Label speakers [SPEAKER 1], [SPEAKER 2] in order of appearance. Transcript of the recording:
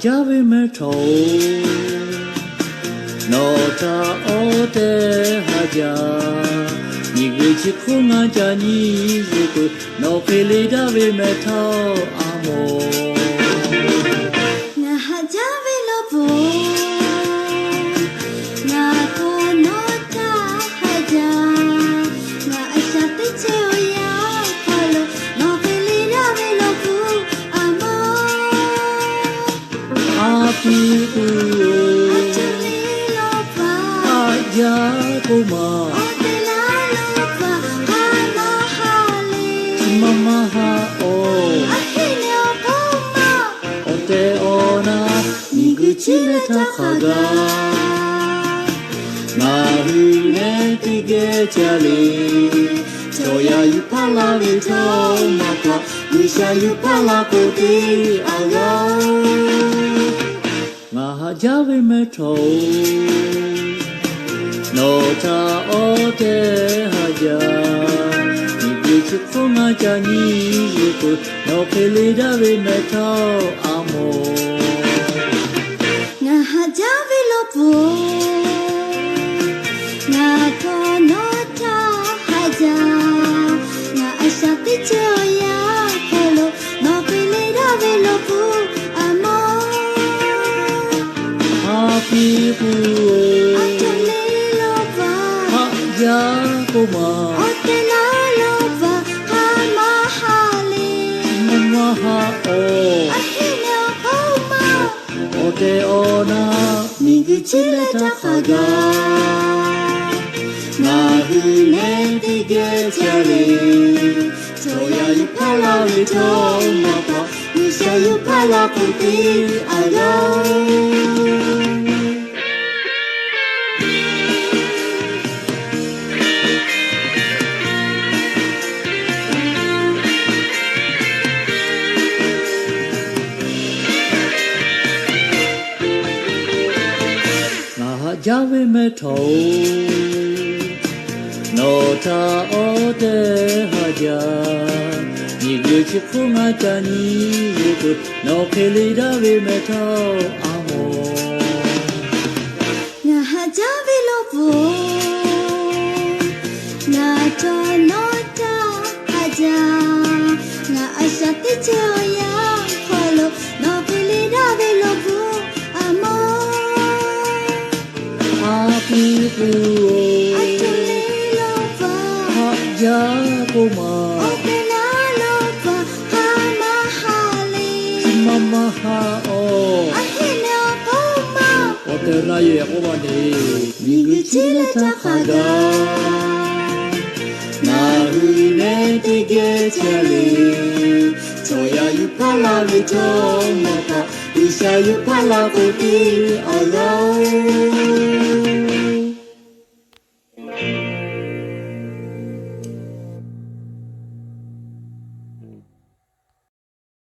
[SPEAKER 1] javi me to no ta o te haja ni gchi khunga jani yuko no pele javi me to amo
[SPEAKER 2] na hajavi lo bo na ko no ta haja na asha te che oya khalo no pele javi lo bo amo
[SPEAKER 1] api ku
[SPEAKER 2] achali lo ba
[SPEAKER 1] aja kuma
[SPEAKER 2] otela lo ba halo hale
[SPEAKER 1] mama ha o
[SPEAKER 2] ahine bo ma
[SPEAKER 1] ote ona ni gchi le ta khaga na hu ne tige chale choya yu pala ve to maka wisha yu pala ko ti aga nga ha javi me to no ta o te haja ni gchi khunga jani yuko no pele javi me to amo
[SPEAKER 2] na hajavi lo bo na ko no ta haja na asha te che oya khalo no pele javi lo bo amo
[SPEAKER 1] happy ku
[SPEAKER 2] achali lo ba
[SPEAKER 1] ha ja kuma
[SPEAKER 2] otela lo ba hama hale
[SPEAKER 1] mama ha o
[SPEAKER 2] ahine bo ma
[SPEAKER 1] ote ona ni gchi le ta khaga na hu ne tige chale choya yu pala ve to maka wisha yu pala ko ti aga javi me to no ta o te haja ni gchi khunga jani yuko no pele javi me to amo
[SPEAKER 2] na hajavi lo bo na to no ta haja na asha te che oya khalo no pele javi lo bo amo
[SPEAKER 1] happy ku
[SPEAKER 2] achali lo ba
[SPEAKER 1] ha ja kuma
[SPEAKER 2] otela lo ba hama hale
[SPEAKER 1] mama ha o
[SPEAKER 2] ahine bo ma
[SPEAKER 1] otera ye ko ba ni ni gchi le ta khaga na hu ne tige chale choya yu pala ve to maka wisha yu pala ko ti aga